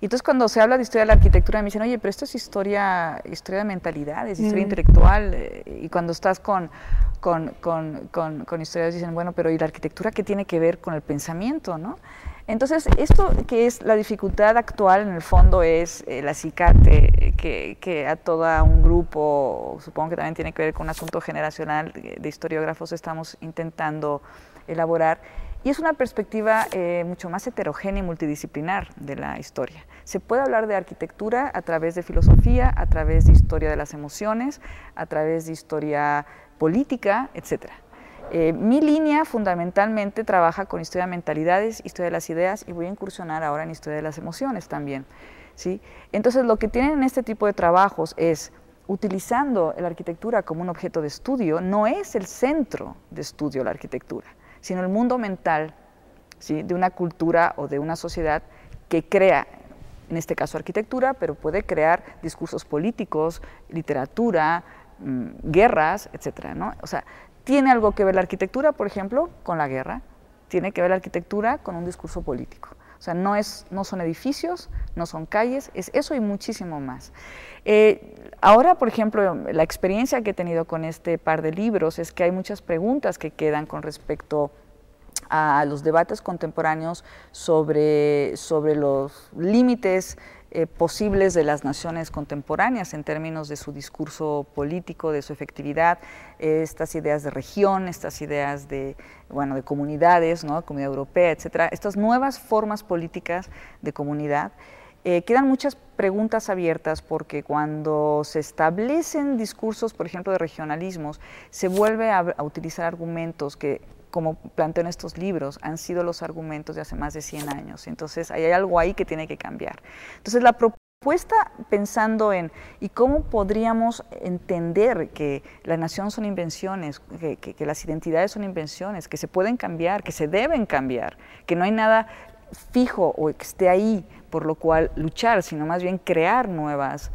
Y entonces cuando se habla de historia de la arquitectura me dicen, oye, pero esto es historia de mentalidades, historia intelectual, y cuando estás con historiadores dicen, bueno, pero ¿y la arquitectura qué tiene que ver con el pensamiento, no? Entonces, esto que es la dificultad actual, en el fondo, es el acicate que a todo un grupo, supongo que también tiene que ver con un asunto generacional de historiógrafos, estamos intentando elaborar, y es una perspectiva mucho más heterogénea y multidisciplinar de la historia. Se puede hablar de arquitectura a través de filosofía, a través de historia de las emociones, a través de historia política, etcétera. Mi línea fundamentalmente trabaja con historia de mentalidades, historia de las ideas, y voy a incursionar ahora en historia de las emociones también, ¿sí? Entonces, lo que tienen en este tipo de trabajos es, utilizando la arquitectura como un objeto de estudio, no es el centro de estudio la arquitectura, sino el mundo mental, ¿sí?, de una cultura o de una sociedad que crea, en este caso arquitectura, pero puede crear discursos políticos, literatura, guerras, etcétera, ¿no? O sea, ¿tiene algo que ver la arquitectura, por ejemplo, con la guerra? Tiene que ver la arquitectura con un discurso político. O sea, no son edificios, no son calles, es eso y muchísimo más. Ahora, por ejemplo, la experiencia que he tenido con este par de libros es que hay muchas preguntas que quedan con respecto a los debates contemporáneos sobre los límites posibles de las naciones contemporáneas en términos de su discurso político, de su efectividad, estas ideas de región, estas ideas de, bueno, de comunidades, ¿no? Comunidad europea, etcétera, estas nuevas formas políticas de comunidad. Quedan muchas preguntas abiertas porque cuando se establecen discursos, por ejemplo, de regionalismos, se vuelve a utilizar argumentos que, como planteo en estos libros, han sido los argumentos de hace más de 100 años. Entonces, hay algo ahí que tiene que cambiar. Entonces, la propuesta pensando en ¿y cómo podríamos entender que la nación son invenciones, que las identidades son invenciones, que se pueden cambiar, que se deben cambiar, que no hay nada fijo o que esté ahí por lo cual luchar, sino más bien crear nuevas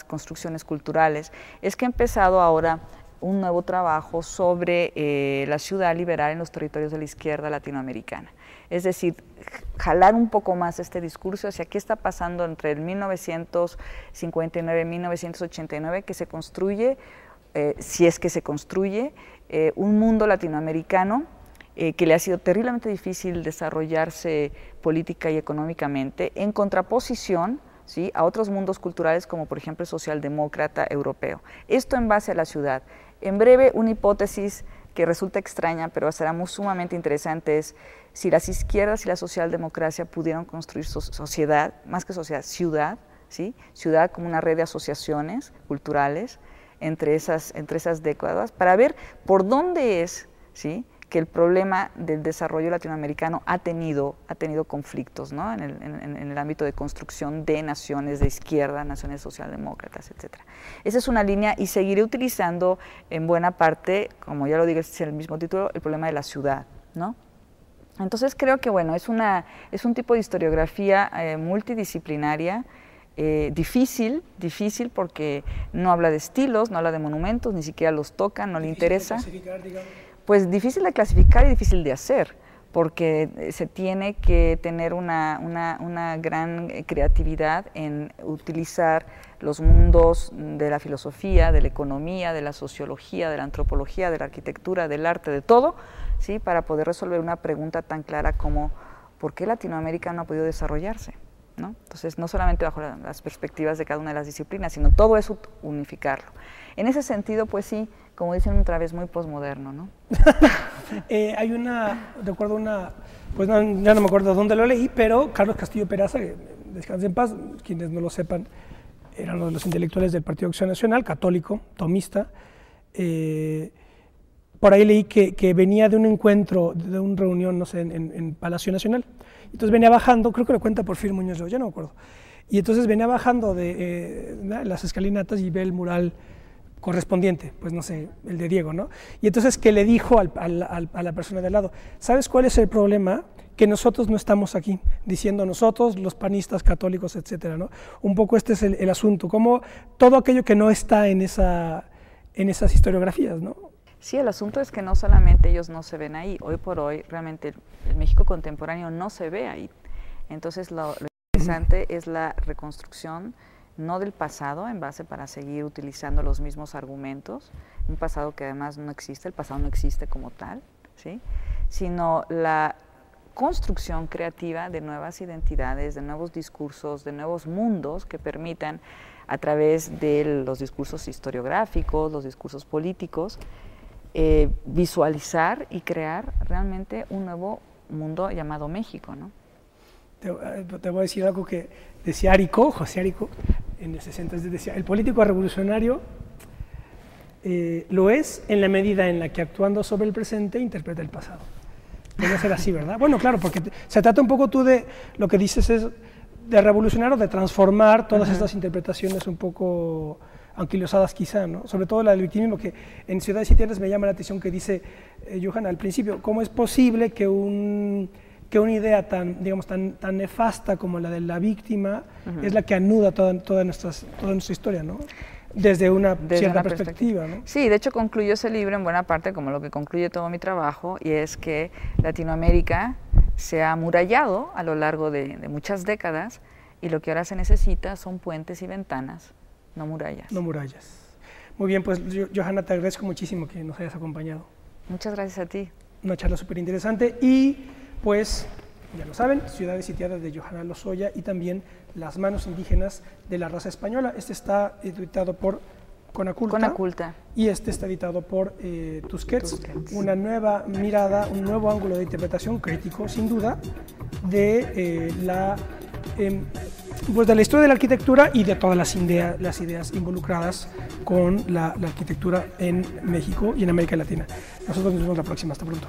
construcciones culturales? Es que he empezado ahora un nuevo trabajo sobre la ciudad liberal en los territorios de la izquierda latinoamericana. Es decir, jalar un poco más este discurso hacia qué está pasando entre el 1959 y 1989, que se construye, si es que se construye, un mundo latinoamericano que le ha sido terriblemente difícil desarrollarse política y económicamente, en contraposición, ¿sí?, a otros mundos culturales como por ejemplo el socialdemócrata europeo. Esto en base a la ciudad. En breve, una hipótesis que resulta extraña, pero será muy sumamente interesante, es si las izquierdas y la socialdemocracia pudieron construir sociedad, más que sociedad, ciudad, ¿sí?, ciudad como una red de asociaciones culturales entre esas décadas, para ver por dónde es, ¿sí?, que el problema del desarrollo latinoamericano ha tenido conflictos, ¿no?, en el ámbito de construcción de naciones de izquierda, naciones socialdemócratas, etc. Esa es una línea y seguiré utilizando en buena parte, como ya lo digo en el mismo título, el problema de la ciudad, ¿no? Entonces creo que bueno, es un tipo de historiografía multidisciplinaria, difícil porque no habla de estilos, no habla de monumentos, ni siquiera los toca, no le interesa. Pues difícil de clasificar y difícil de hacer, porque se tiene que tener una gran creatividad en utilizar los mundos de la filosofía, de la economía, de la sociología, de la antropología, de la arquitectura, del arte, de todo, ¿sí?, para poder resolver una pregunta tan clara como ¿por qué Latinoamérica no ha podido desarrollarse?, ¿no? Entonces, no solamente bajo las perspectivas de cada una de las disciplinas, sino todo eso unificarlo. En ese sentido, pues sí, como dicen otra vez, muy posmoderno, ¿no? Hay recuerdo pues no, ya no me acuerdo dónde lo leí, pero Carlos Castillo Peraza, que descanse en paz, quienes no lo sepan, eran uno de los intelectuales del Partido Acción Nacional, católico, tomista. Por ahí leí que venía de un encuentro, de una reunión, no sé, en Palacio Nacional. Entonces venía bajando, creo que lo cuenta Porfirio Muñoz Ledo, ya no me acuerdo. Y entonces venía bajando de las escalinatas y ve el mural correspondiente, pues no sé, el de Diego, ¿no? Y entonces que le dijo a la persona de al lado, ¿sabes cuál es el problema? Que nosotros no estamos aquí, diciendo nosotros, los panistas, católicos, etcétera, ¿no? Un poco este es el asunto, como todo aquello que no está en esas historiografías, ¿no? Sí, el asunto es que no solamente ellos no se ven ahí, hoy por hoy realmente el México contemporáneo no se ve ahí. Entonces lo interesante es la reconstrucción, no del pasado, en base para seguir utilizando los mismos argumentos, un pasado que además no existe, el pasado no existe como tal, ¿sí?, sino la construcción creativa de nuevas identidades, de nuevos discursos, de nuevos mundos que permitan, a través de los discursos historiográficos, los discursos políticos, visualizar y crear realmente un nuevo mundo llamado México, ¿no? Te voy a decir algo que decía José Arico, en el 60, decía, el político revolucionario lo es en la medida en la que actuando sobre el presente interpreta el pasado. Debe ser así, ¿verdad? Bueno, claro, porque se trata un poco tú de, lo que dices es de revolucionar o de transformar todas estas interpretaciones un poco anquilosadas quizá, ¿no? Sobre todo la del victimismo, que en Ciudades y Tierras me llama la atención que dice Johanna al principio, ¿cómo es posible que una idea tan nefasta como la de la víctima es la que anuda toda nuestra historia, ¿no? Desde una cierta perspectiva, ¿no? Sí, de hecho concluyo ese libro en buena parte como lo que concluye todo mi trabajo, y es que Latinoamérica se ha amurallado a lo largo de muchas décadas, y lo que ahora se necesita son puentes y ventanas, no murallas. No murallas. Muy bien, pues Johanna, te agradezco muchísimo que nos hayas acompañado. Muchas gracias a ti. Una charla súper interesante y pues ya lo saben, Ciudades sitiadas de Johanna Lozoya y también Las manos indígenas de la raza española. Este está editado por Conaculta. Y este está editado por Tusquets. Una nueva mirada, un nuevo ángulo de interpretación crítico, sin duda, de pues de la historia de la arquitectura y de todas las ideas involucradas con la arquitectura en México y en América Latina. Nosotros nos vemos la próxima. Hasta pronto.